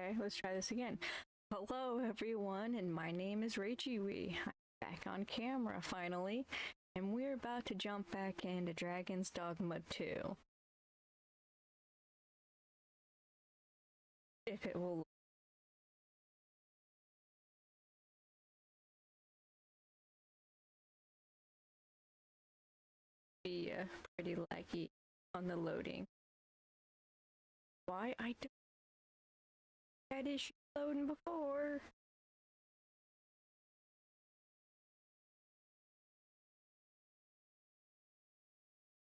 Okay, let's try this again. Hello everyone, and my name is Raichiwi. I'm back on camera finally, and we're about to jump back into Dragon's Dogma 2. If it will be pretty laggy on the loading. Why I don't had issues loading before?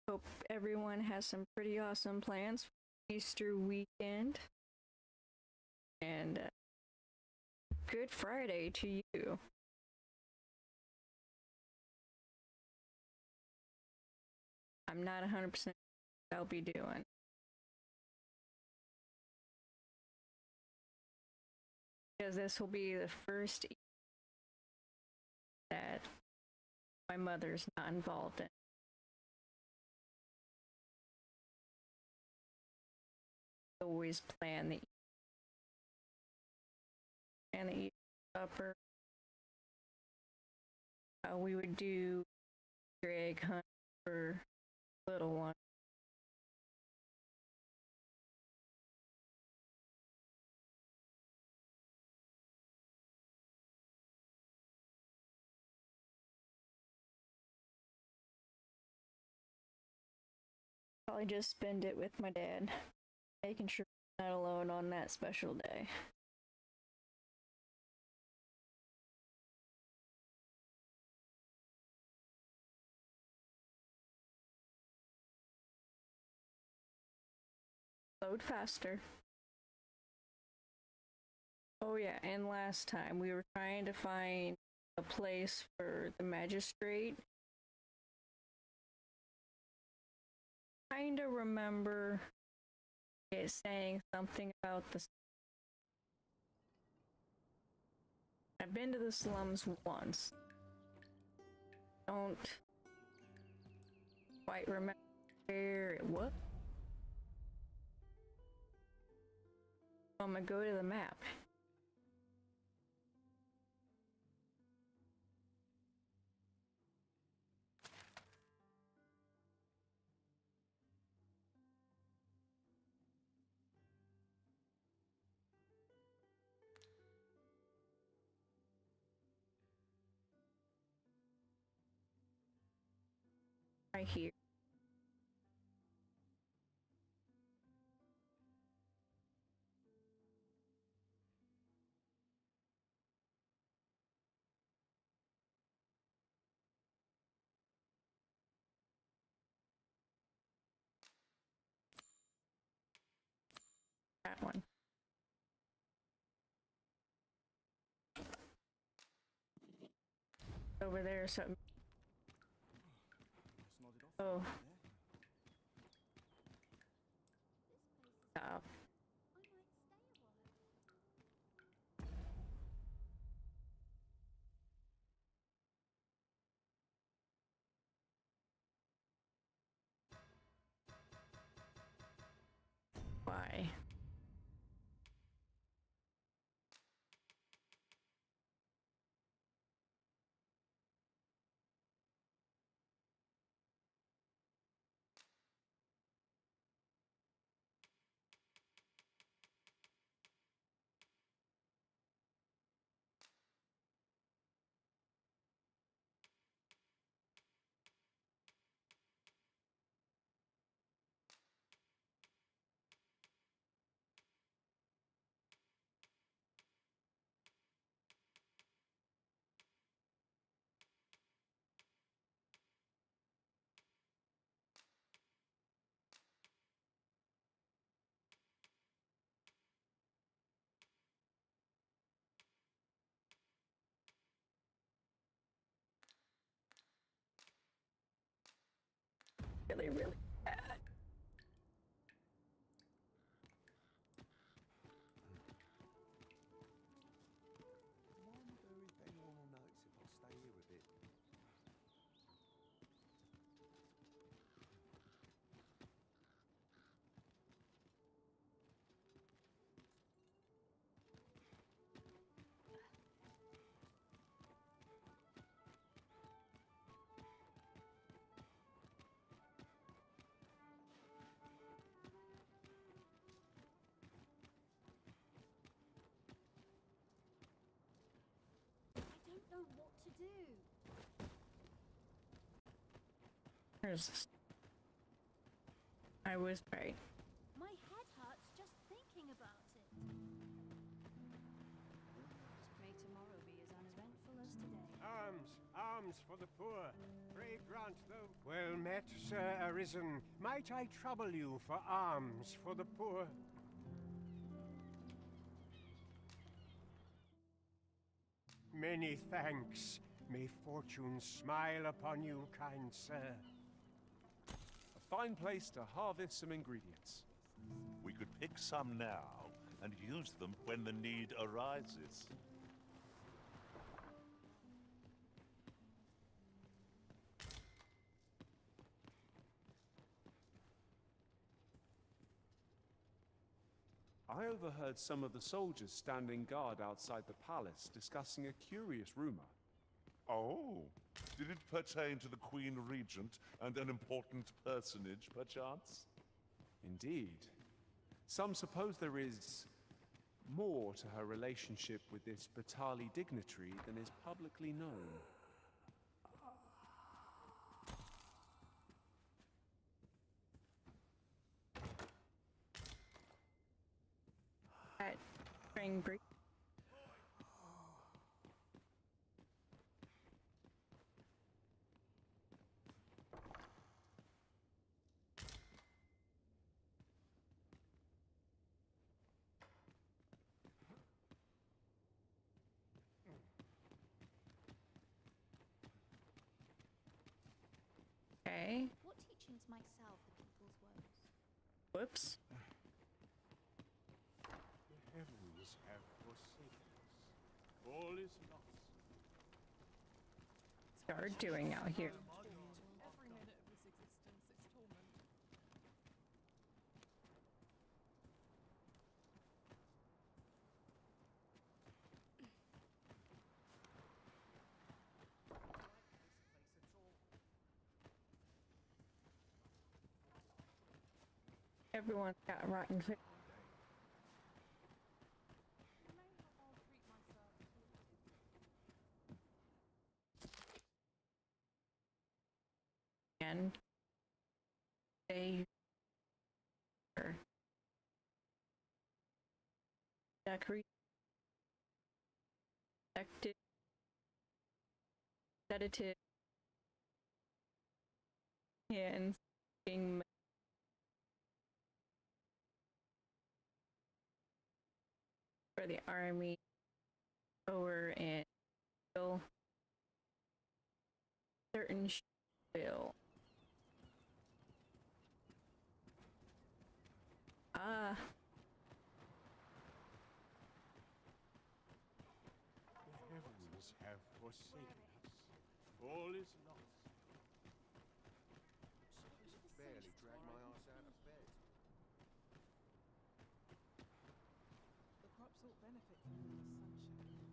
Hope everyone has some pretty awesome plans for Easter weekend. And Good Friday to you. I'm not 100% what I'll be doing. Because this will be the first that my mother's not involved in. Always plan the Easter supper. We would do Easter egg hunt for little one. Probably just spend it with my dad, making sure I'm not alone on that special day. Load faster. Oh yeah, and last time we were trying to find a place for the magistrate. Kinda remember it saying something about the. I've been to the slums once. Don't quite remember where it was. I'm gonna go to the map. Right here. That one. Over there, something. Oh. Stop. Why? do? I was right. My head hurts just thinking about it. May tomorrow be as uneventful as today. Alms for the poor. Pray grant though. Well met, Sir Arisen. Might I trouble you for alms for the poor? Many thanks. May fortune smile upon you, kind sir. A fine place to harvest some ingredients. We could pick some now and use them when the need arises. I overheard some of the soldiers standing guard outside the palace discussing a curious rumor. Oh, did it pertain to the Queen Regent and an important personage, perchance? Indeed. Some suppose there is more to her relationship with this Batali dignitary than is publicly known. At spring break. Okay. What teachings might salve the people's woes? Whoops. The heavens have forsaken us. All is lost. Start doing out here. Every minute of this existence, it's torment. Everyone's got rotten food. You know how I'll treat myself. And they are sedative and being for the army over and kill certain bill. Ah. The heavens have forsaken us. All is lost. Barely drag my ass out of bed. The crops all benefit from all the sunshine.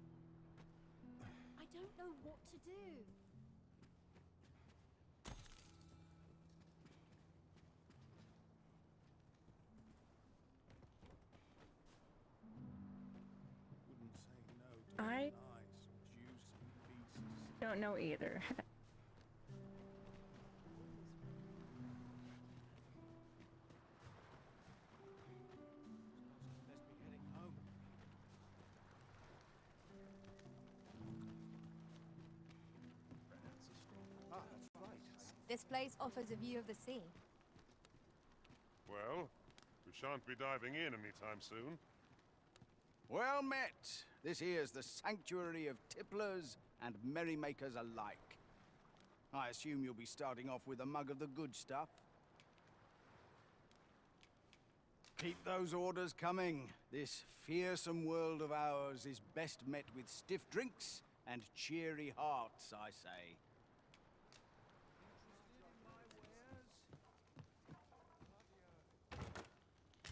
I don't know what to do. Wouldn't say no to I- a nice, juicy feast. Don't know either. Let's be heading home. Ah, that's right. This place offers a view of the sea. Well, we shan't be diving in anytime soon. Well met. This here's the sanctuary of tipplers and merrymakers alike. I assume you'll be starting off with a mug of the good stuff. Keep those orders coming. This fearsome world of ours is best met with stiff drinks and cheery hearts, I say.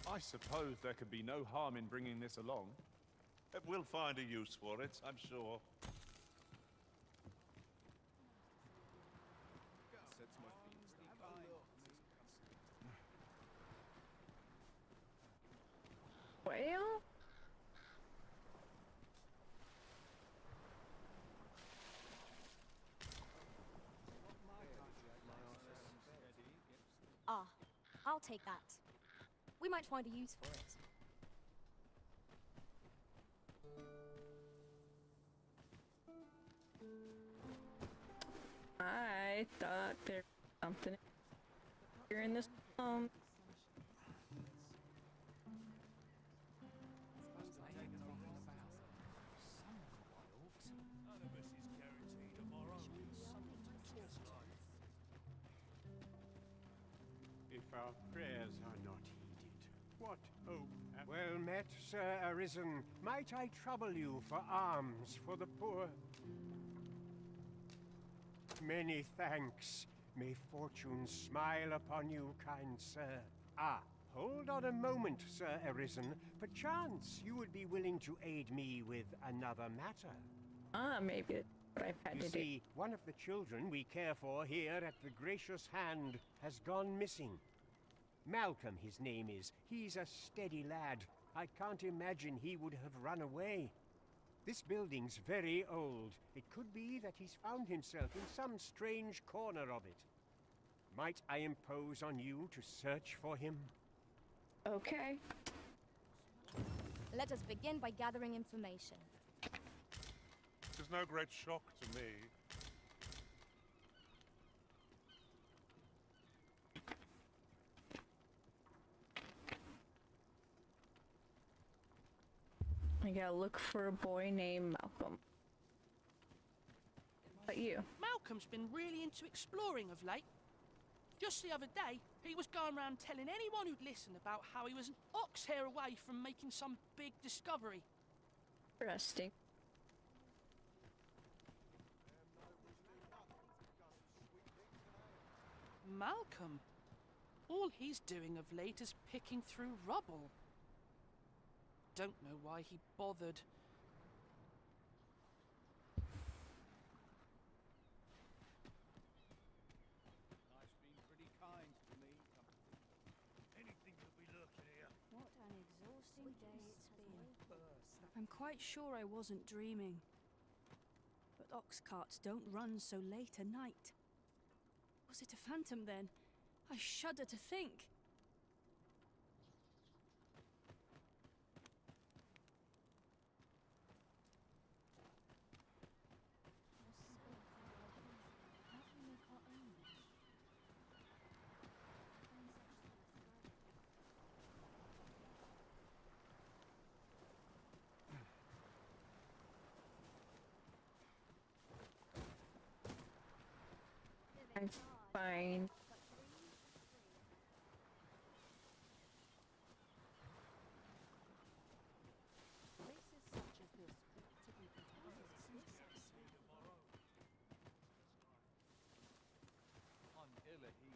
I suppose there could be no harm in bringing this along. We'll find a use for it, I'm sure. Well, take that. We might find a use for it. I thought there was something here in this If our prayers are not heeded, what hope? Well met, Sir Arisen. Might I trouble you for alms for the poor? Many thanks. May fortune smile upon you, kind sir. Ah, hold on a moment, Sir Arisen. Perchance you would be willing to aid me with another matter. maybe that's what I've had You to do. see, one of the children we care for here at the Gracious Hand has gone missing. Malcolm, his name is. He's a steady lad. I can't imagine he would have run away. This building's very old. It could be that he's found himself in some strange corner of it. Might I impose on you to search for him? Okay. Let us begin by gathering information. It's no great shock to me. I gotta look for a boy named Malcolm. But you? Malcolm's been really into exploring of late. Just the other day, he was going around telling anyone who'd listen about how he was an ox hair away from making some big discovery. Interesting. Malcolm? All he's doing of late is picking through rubble. Don't know why he bothered. Life's been pretty kind to me. Anything could be lurking here. What an exhausting day it's been. I'm quite sure I wasn't dreaming. But ox carts don't run so late at night. Was it a phantom then? I shudder to think. I'm fine.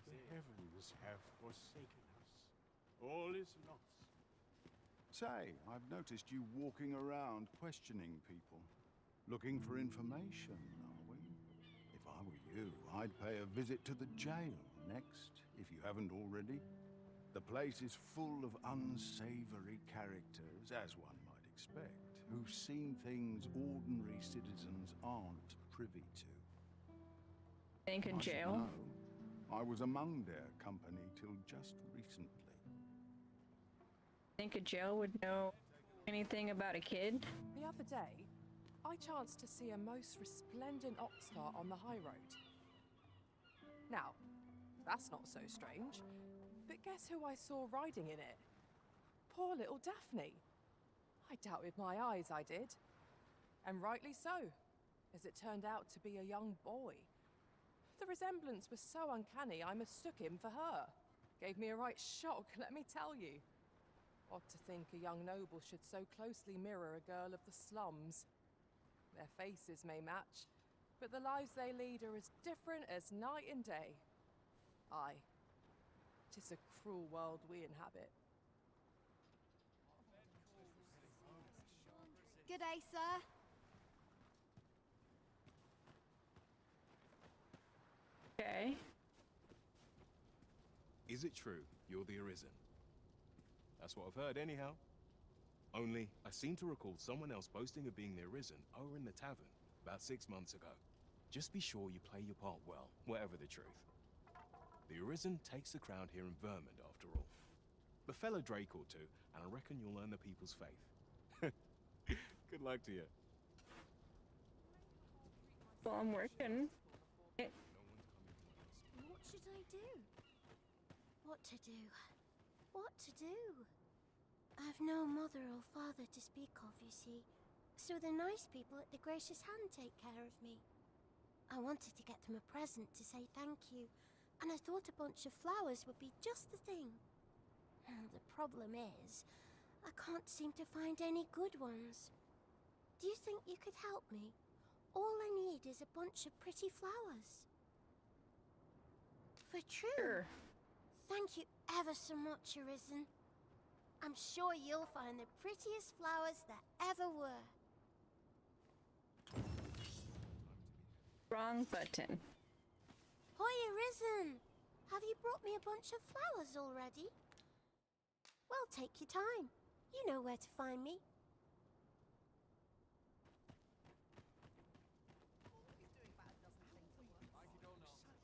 The heavens have forsaken us. All is lost. Say, I've noticed you walking around questioning people. Looking for information, are we? If I were you, I'd pay a visit to the jail next, if you haven't already. The place is full of unsavory characters, as one might expect, who've seen things ordinary citizens aren't privy to. Think I in should jail? know. I was among their company till just recently. Think a jail would know anything about a kid? The other day, I chanced to see a most resplendent ox cart on the high road. Now, that's not so strange, but guess who I saw riding in it? Poor little Daphne. I doubted my eyes, I did. And rightly so, as it turned out to be a young boy. The resemblance was so uncanny, I mistook him for her. Gave me a right shock, let me tell you. Odd to think a young noble should so closely mirror a girl of the slums. Their faces may match, but the lives they lead are as different as night and day. Aye, 'tis a cruel world we inhabit. Good day, sir. Okay. Is it true you're the Arisen? That's what I've heard anyhow. Only, I seem to recall someone else boasting of being the Arisen over in the tavern about 6 months ago. Just be sure you play your part well, whatever the truth. The Arisen takes the crowd here in Vermont, after all. The fellow Drake or two, and I reckon you'll earn the people's faith. Good luck to you. Well, I'm working. What should I do? What to do? What to do? I've no mother or father to speak of, you see. So the nice people at the Gracious Hand take care of me. I wanted to get them a present to say thank you, and I thought a bunch of flowers would be just the thing. The problem is, I can't seem to find any good ones. Do you think you could help me? All I need is a bunch of pretty flowers. For true. Sure. Thank you ever so much, Arisen. I'm sure you'll find the prettiest flowers that ever were. Wrong button. Hoi, Arisen! Have you brought me a bunch of flowers already? Well, take your time. You know where to find me.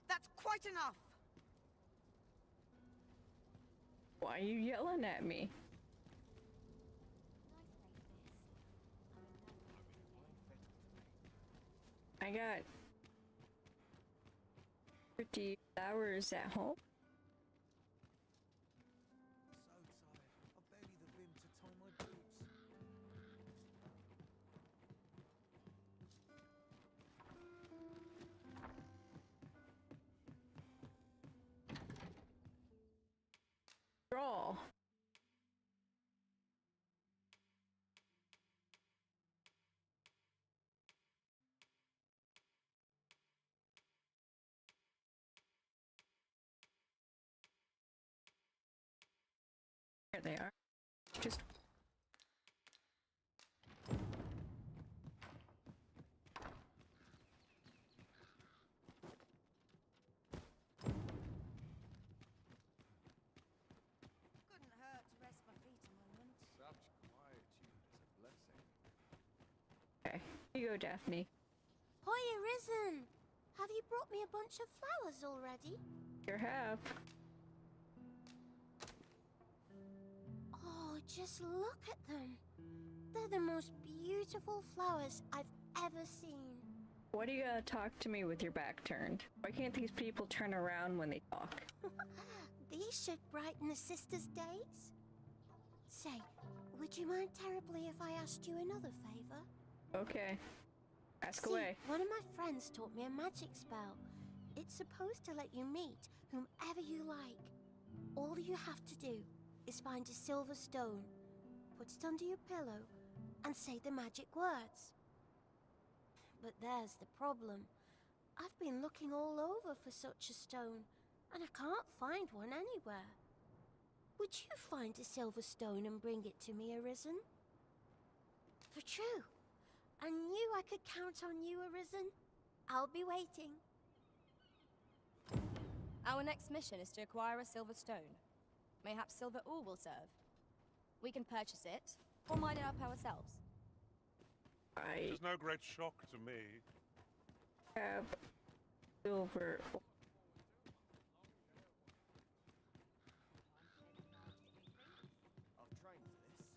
That's quite enough! Why are you yelling at me? I got pretty flowers at home. So tired. I've barely the vim to tie my boots. Draw. There they are. Just Couldn't hurt to rest my feet a moment. Such quietude is a blessing. okay. Here you go, Daphne. Hoi, Arisen! Have you brought me a bunch of flowers already? Here have. Oh, just look at them. They're the most beautiful flowers I've ever seen. Why do you gotta talk to me with your back turned? Why can't these people turn around when they talk? These should brighten the sisters' days. Say, would you mind terribly if I asked you another favor? Okay. Ask See, away. one of my friends taught me a magic spell. It's supposed to let you meet whomever you like. All you have to do is find a silver stone, put it under your pillow, and say the magic words. But there's the problem. I've been looking all over for such a stone, and I can't find one anywhere. Would you find a silver stone and bring it to me, Arisen? For true. I knew I could count on you, Arisen. I'll be waiting. Our next mission is to acquire a silver stone. Mayhaps silver ore will serve. We can purchase it, or mine it up ourselves. There's no great shock to me. Have silver. I've trained for this.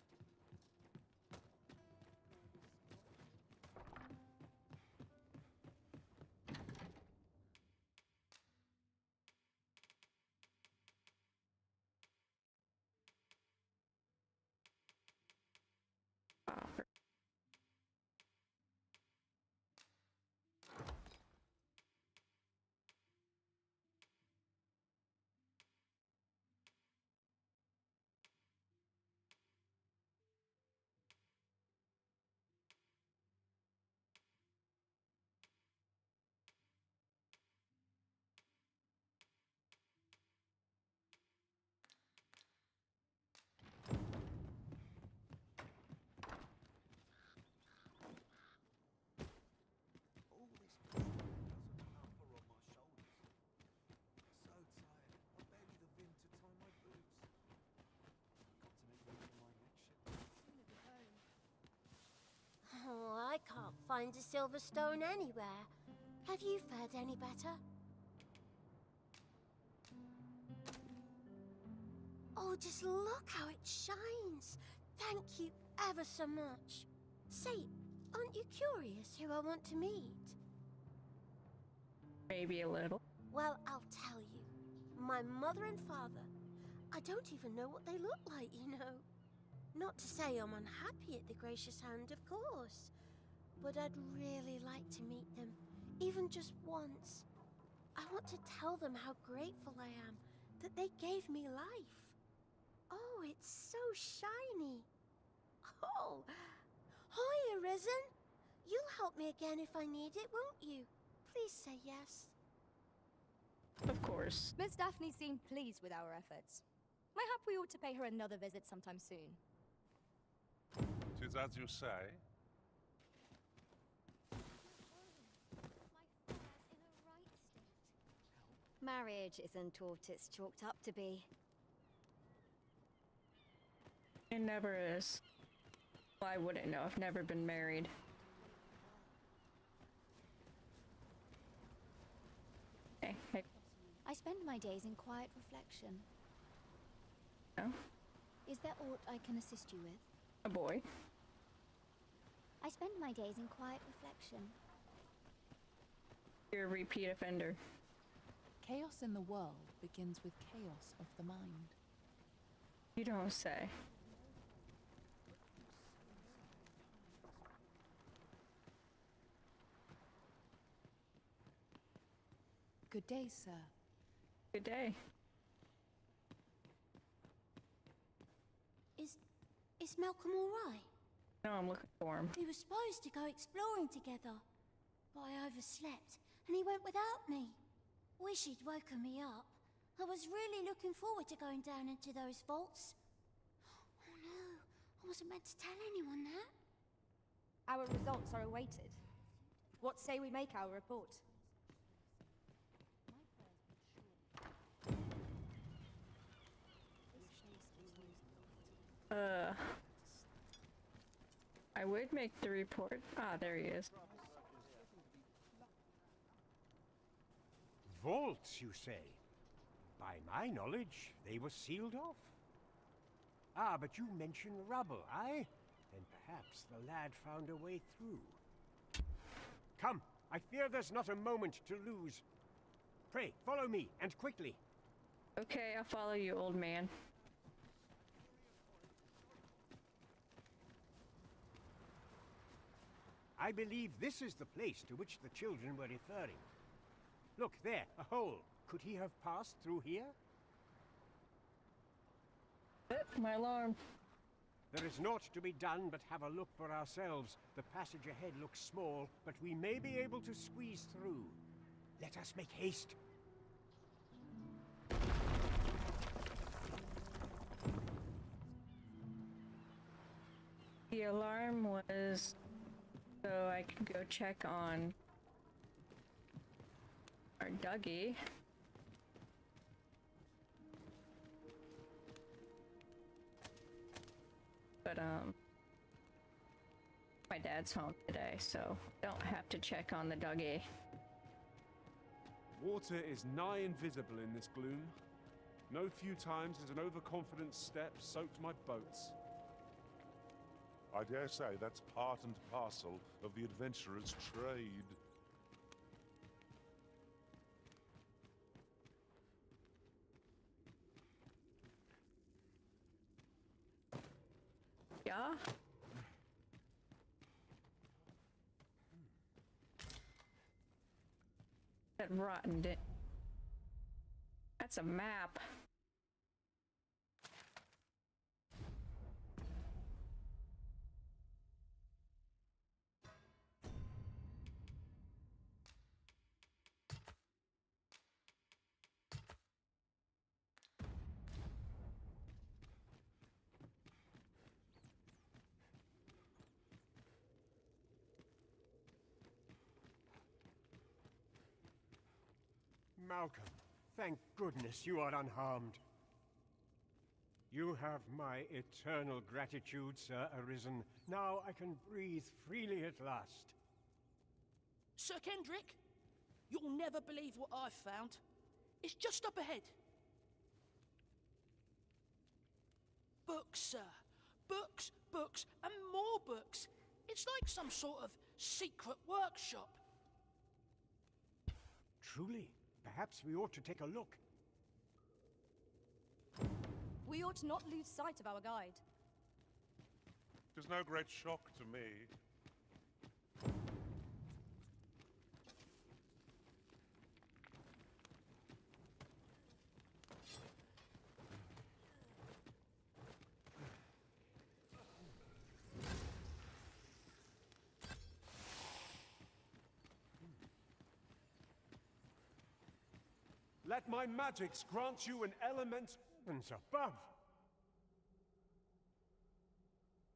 Oh, I can't find a silver stone anywhere. Have you fared any better? Oh, just look how it shines. Thank you ever so much. Say, aren't you curious who I want to meet? Maybe a little. Well, I'll tell you. My mother and father. I don't even know what they look like, you know. Not to say I'm unhappy at the Gracious Hand, of course. But I'd really like to meet them, even just once. I want to tell them how grateful I am that they gave me life. Oh, it's so shiny. Oh, hi, Arisen. You'll help me again if I need it, won't you? Please say yes. Of course. Miss Daphne seemed pleased with our efforts. Mayhap we ought to pay her another visit sometime soon. 'Tis as you say. Marriage isn't what it's chalked up to be. It never is. Well, I wouldn't know. I've never been married. Hey, hey. I spend my days in quiet reflection. Oh? Is there aught I can assist you with? A boy. I spend my days in quiet reflection. You're a repeat offender. Chaos in the world begins with chaos of the mind. You don't say. Good day, sir. Good day. Is Malcolm all right? No, I'm looking for him. We were supposed to go exploring together, but I overslept, and he went without me. Wish he'd woken me up. I was really looking forward to going down into those vaults. Oh no, I wasn't meant to tell anyone that. Our results are awaited. What say we make our report? I would make the report. Ah, there he is. Vaults, you say? By my knowledge, they were sealed off. Ah, but you mention rubble, aye? Then perhaps the lad found a way through. Come, I fear there's not a moment to lose. Pray, follow me, and quickly. Okay, I'll follow you, old man. I believe this is the place to which the children were referring. Look, there, a hole. Could he have passed through here? My alarm. There is naught to be done but have a look for ourselves. The passage ahead looks small, but we may be able to squeeze through. Let us make haste. The alarm was so I could go check on our Dougie. But my dad's home today, so don't have to check on the Dougie. Water is nigh invisible in this gloom. No few times has an overconfident step soaked my boats. I dare say that's part and parcel of the adventurer's trade. Yeah? That rotten it. That's a map. Malcolm, thank goodness you are unharmed. You have my eternal gratitude, Sir Arisen. Now I can breathe freely at last. Sir Kendrick, you'll never believe what I've found. It's just up ahead. Books, sir. Books, books, and more books. It's like some sort of secret workshop. Truly, perhaps we ought to take a look. We ought to not lose sight of our guide. It is no great shock to me. Let my magics grant you an element heavens above.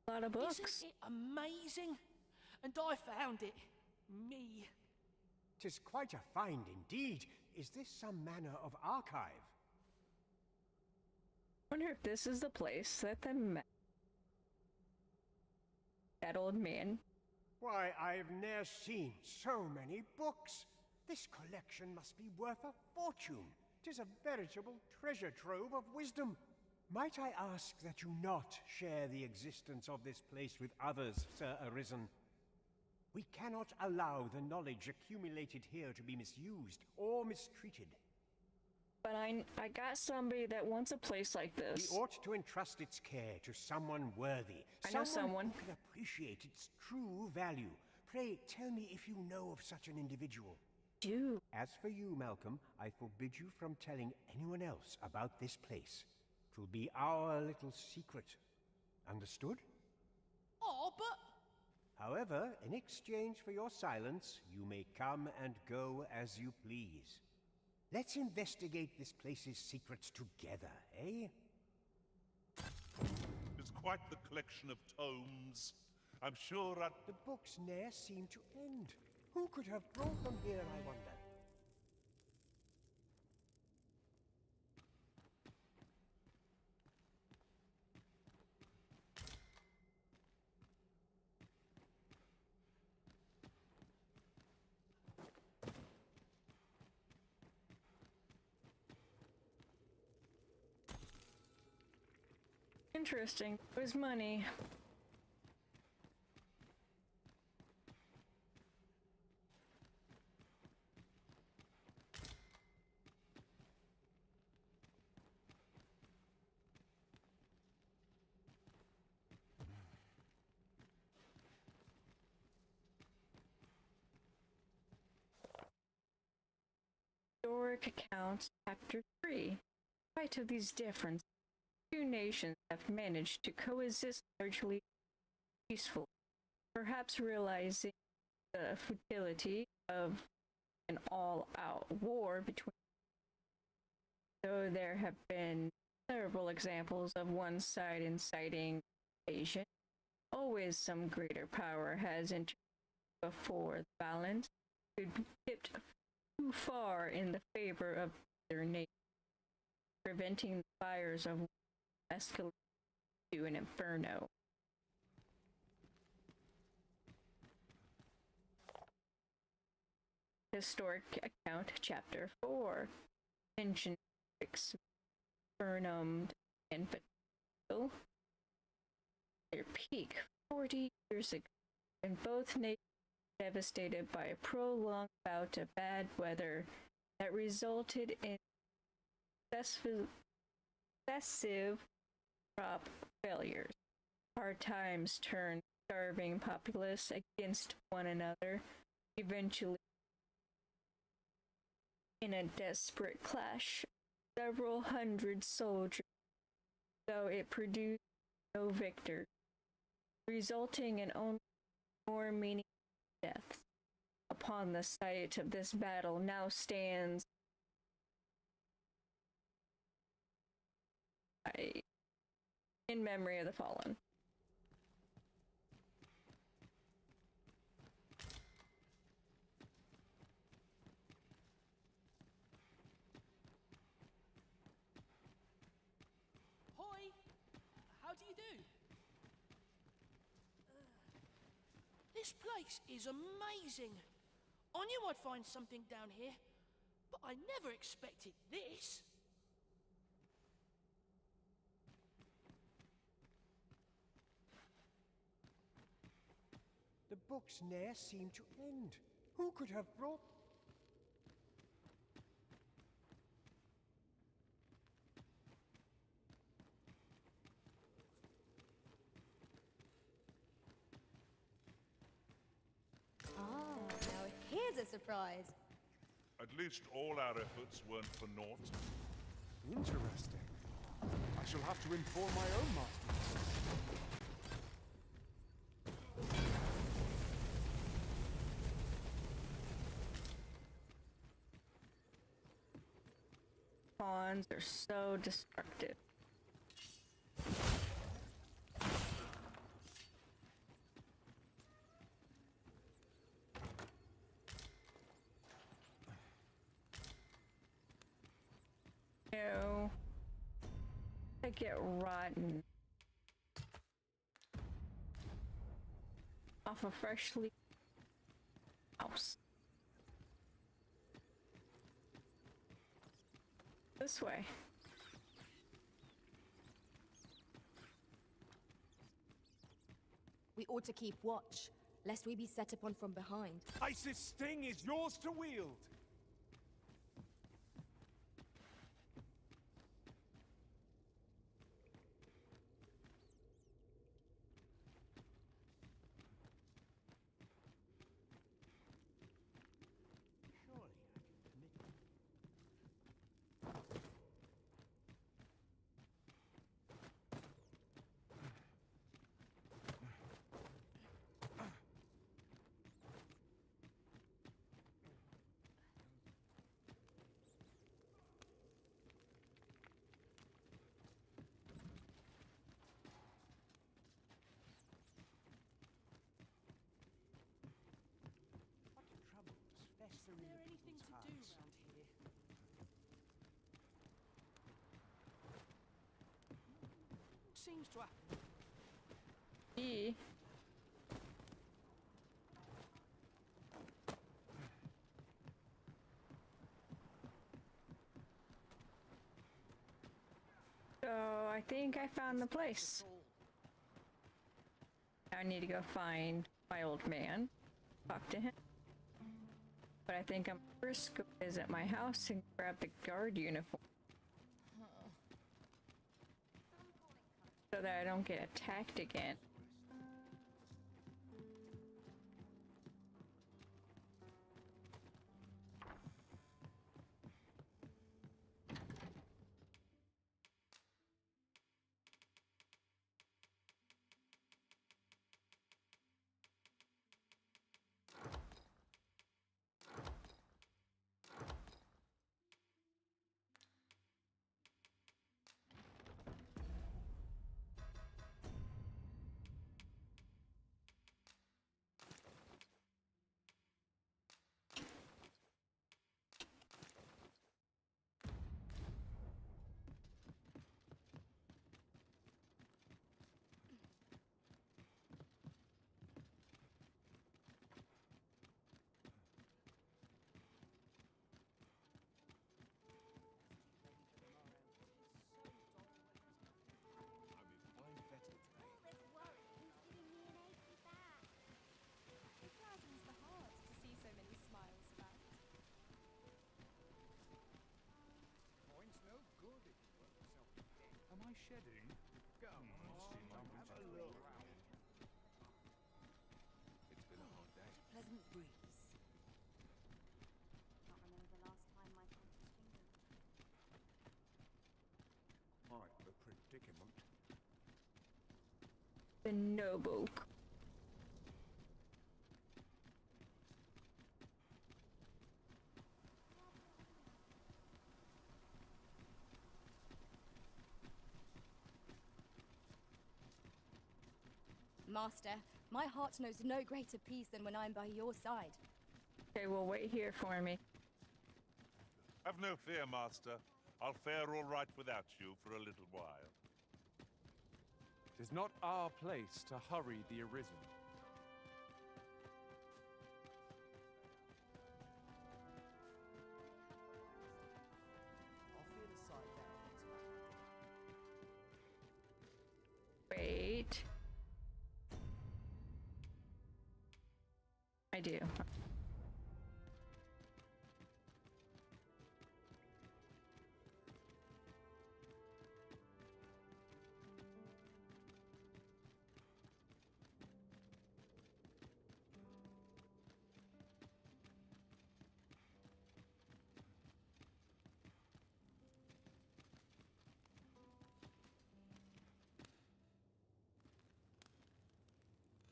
A lot of books. Isn't it amazing? And I found it. Me. 'Tis quite a find indeed. Is this some manner of archive? Wonder if this is the place that that old man. Why, I've ne'er seen so many books. This collection must be worth a fortune. 'Tis a veritable treasure trove of wisdom. Might I ask that you not share the existence of this place with others, Sir Arisen? We cannot allow the knowledge accumulated here to be misused or mistreated. But I got somebody that wants a place like this. We ought to entrust its care to someone worthy. I know someone. Who can appreciate its true value. Pray, tell me if you know of such an individual. Do. As for you, Malcolm, I forbid you from telling anyone else about this place. 'Twill be our little secret. Understood? Oh, but... However, in exchange for your silence, you may come and go as you please. Let's investigate this place's secrets together, eh? It's quite the collection of tomes. I'm sure the books ne'er seem to end. Who could have brought them here, I wonder? Interesting. It was money. Historic accounts, chapter 3. Despite of these differences, two nations have managed to coexist largely peacefully, perhaps realizing the futility of an all-out war between them. Though there have been several examples of one side inciting invasion, always some greater power has intervened before the balance could be tipped too far in the favor of their nation, preventing the fires of escalating to an inferno. Historic account, chapter 4. Tension Burnham and Fatal. Their peak 40 years ago, when both nations were devastated by a prolonged bout of bad weather that resulted in excessive crop failures. Hard times turned starving populace against one another, eventually in a desperate clash. Several hundred soldiers, though it produced no victor, resulting in only more meaningful deaths. Upon the site of this battle now stands in memory of the fallen. Hoi! How do you do? This place is amazing. I knew I'd find something down here, but I never expected this. The books ne'er seem to end. Who could have brought... Now here's a surprise. At least all our efforts weren't for naught. Interesting. I shall have to inform my own master. Pawns are so destructive. No. I get rotten off a freshly house. This way. We ought to keep watch, lest we be set upon from behind. Isis' sting is yours to wield. Is there anything to do around here? Seems to happen. E. So I think I found the place. I need to go find my old man, talk to him. But I think I'm first go visit my house and grab the guard uniform. So that I don't get attacked again. Shedding? Come on, have a look. It's been a hard day. Pleasant breeze. Can't remember the last time my thought was fingered. Quite the predicament. The noble. Master, my heart knows no greater peace than when I'm by your side. Okay, well, wait here for me. Have no fear, Master. I'll fare all right without you for a little while. It is not our place to hurry the Arisen. I'll feel a side down this way. Wait. I do.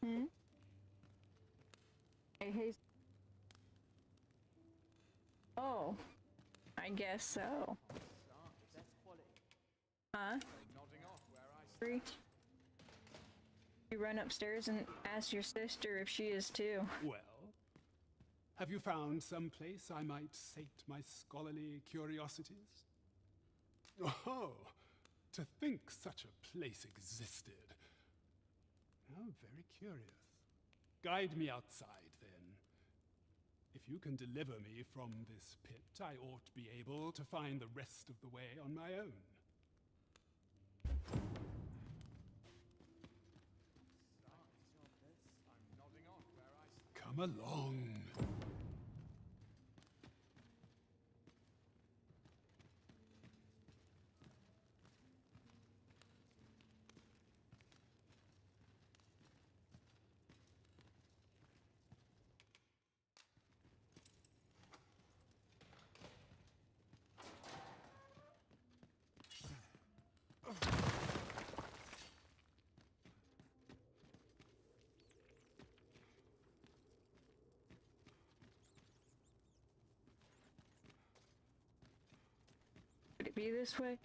Hmm? Hey. Oh, I guess so. Huh? Free? You run upstairs and ask your sister if she is too. Well, have you found some place I might sate my scholarly curiosities? Oh, to think such a place existed. How very curious. Guide me outside, then. If you can deliver me from this pit, I ought to be able to find the rest of the way on my own. Come along. Would it be this way?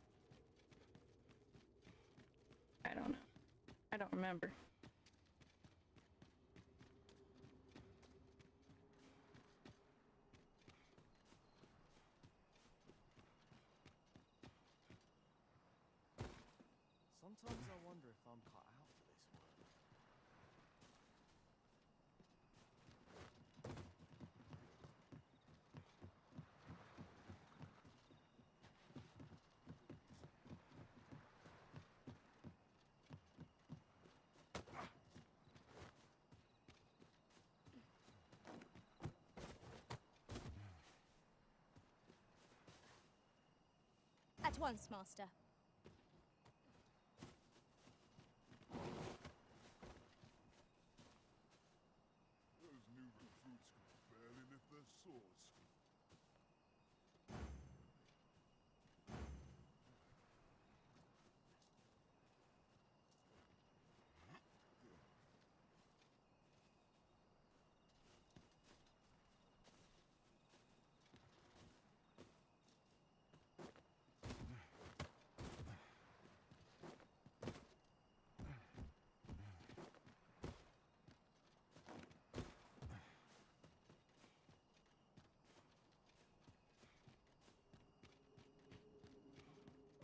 I don't know. I don't remember. Sometimes I wonder if I'm cut out for this work. At once, Master. Those new recruits could barely lift their swords.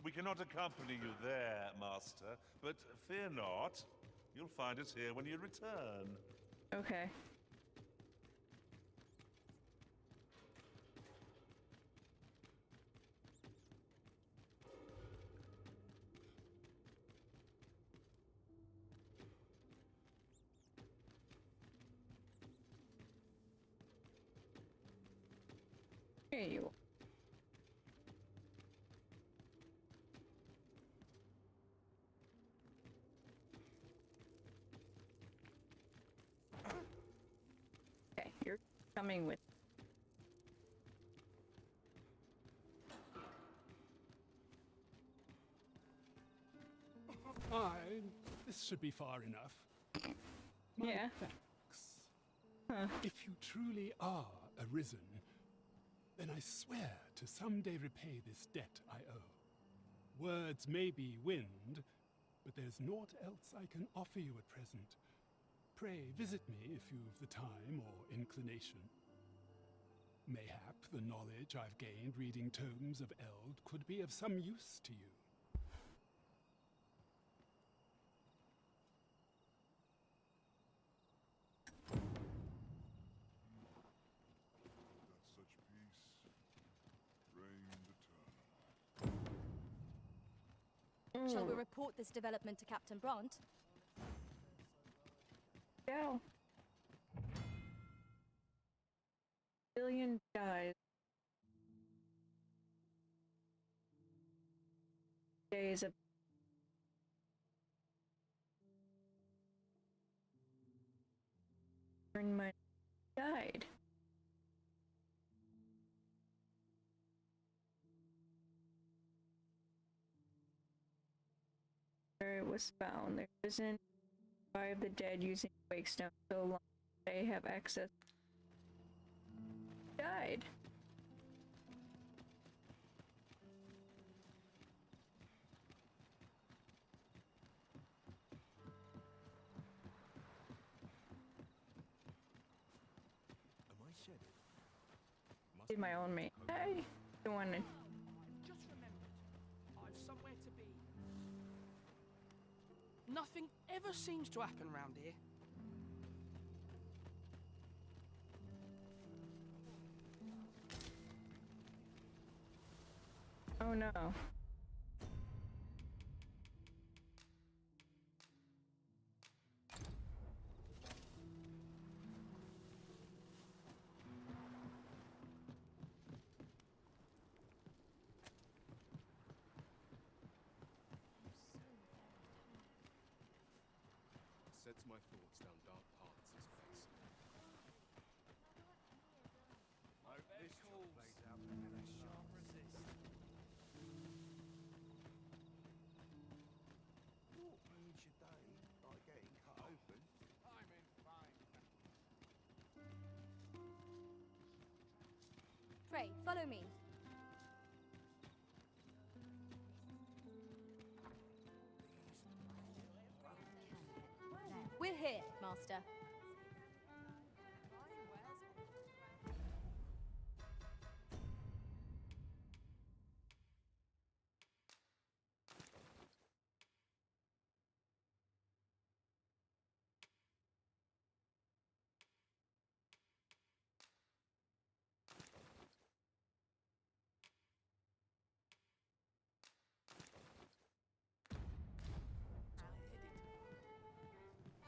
We cannot accompany you there, Master, but fear not. You'll find us here when you return. Okay. Here you are. Okay, you're coming with. This should be far enough. Yeah. Thanks. Huh. If you truly are Arisen, then I swear to someday repay this debt I owe. Words may be wind, but there's naught else I can offer you at present. Pray visit me if you've the time or inclination. Mayhap the knowledge I've gained reading tomes of Eld could be of some use to you. That such peace reigned eternal. Shall we report this development to Captain Brant? Go. Julian dies. Days of my died. Where it was found, there isn't five of the dead using Wakestone so long they have access. Died. Did my own mate. I don't want to. Just remembered, I've somewhere to be. Nothing ever seems to happen round here. Oh no. Sets my thoughts down dark paths, this place. Hope this job plays out and a sharp resist. What ruins your day like getting cut open? I'm in fine. Pray, follow me. We're here, Master.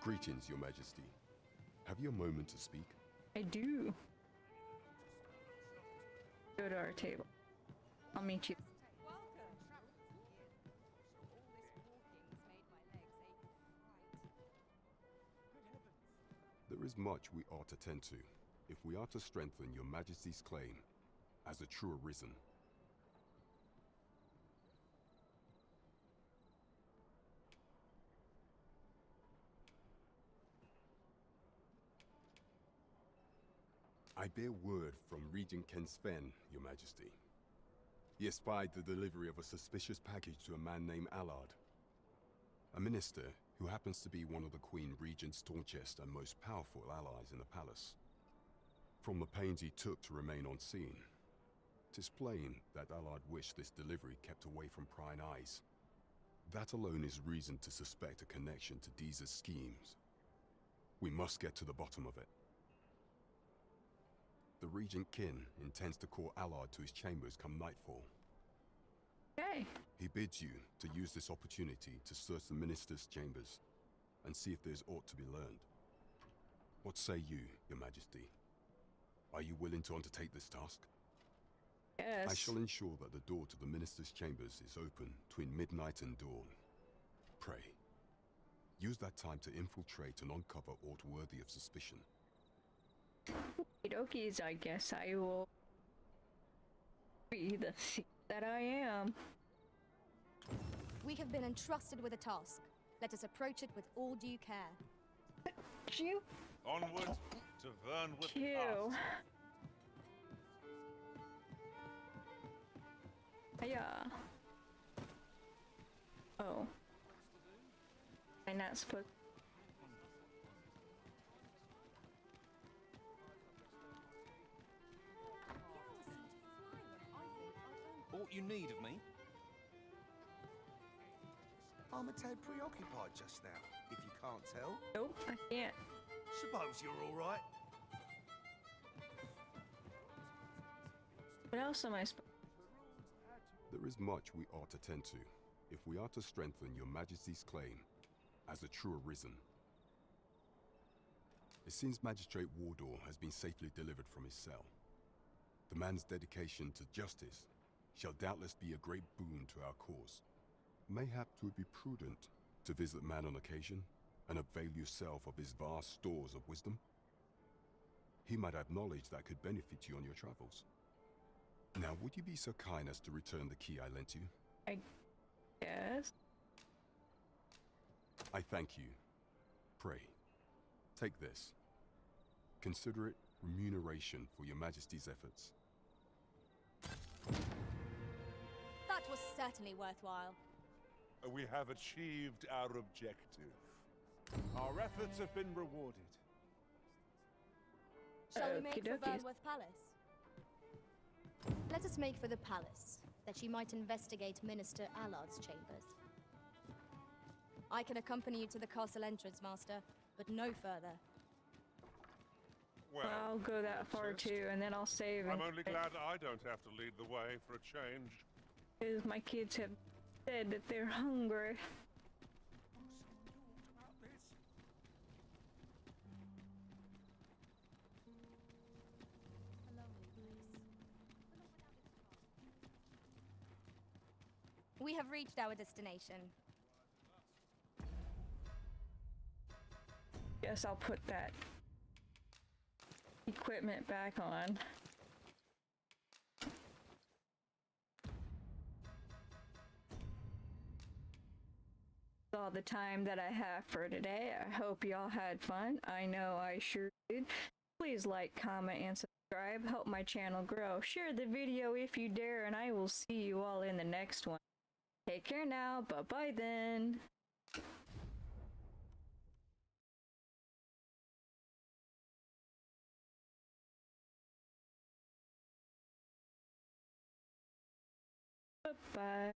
Greetings, Your Majesty. Have you a moment to speak? I do. Go to our table. I'll meet you. There is much we ought to tend to, if we are to strengthen Your Majesty's claim as a true Arisen. I bear word from Regent Ken Sven, Your Majesty. He espied the delivery of a suspicious package to a man named Allard, a minister who happens to be one of the Queen Regent's staunchest and most powerful allies in the palace. From the pains he took to remain on scene, 'tis plain that Allard wished this delivery kept away from prying eyes. That alone is reason to suspect a connection to Deeza's schemes. We must get to the bottom of it. The Regent Kin intends to call Allard to his chambers come nightfall. Okay. He bids you to use this opportunity to search the minister's chambers and see if there's aught to be learned. What say you, Your Majesty? Are you willing to undertake this task? Yes. I shall ensure that the door to the minister's chambers is open between midnight and dawn. Pray, use that time to infiltrate and uncover aught worthy of suspicion. Okies, I guess I will be the thief that I am. We have been entrusted with a task. Let us approach it with all due care. You. Onward to Vernwood You. Pass. Yeah. Oh. I'm not supposed. Aught you need of me? I'm a tad preoccupied just now, if you can't tell. Nope, I can't. Suppose you're all right. What else am I supposed? There is much we ought to tend to, if we are to strengthen Your Majesty's claim as a true Arisen. It seems Magistrate Wardor has been safely delivered from his cell. The man's dedication to justice shall doubtless be a great boon to our cause. Mayhap 'twould be prudent to visit the man on occasion and avail yourself of his vast stores of wisdom. He might have knowledge that could benefit you on your travels. Now, would you be so kind as to return the key I lent you? I guess. I thank you. Pray, take this. Consider it remuneration for your Majesty's efforts. That was certainly worthwhile. We have achieved our objective. Our efforts have been rewarded. Shall we make for Okey-dokies. Vernworth Palace? Let us make for the palace, that you might investigate Minister Allard's chambers. I can accompany you to the castle entrance, Master, but no further. Well, I'll go that far insist. too, and then I'll save. I'm only glad I don't have to lead the way for a change. Because my kids have said that they're hungry. We have reached our destination. Guess I'll put that equipment back on. That's all the time that I have for today. I hope y'all had fun. I know I sure did. Please like, comment, and subscribe. Help my channel grow. Share the video if you dare, and I will see you all in the next one. Take care now. Bye-bye then. Bye-bye.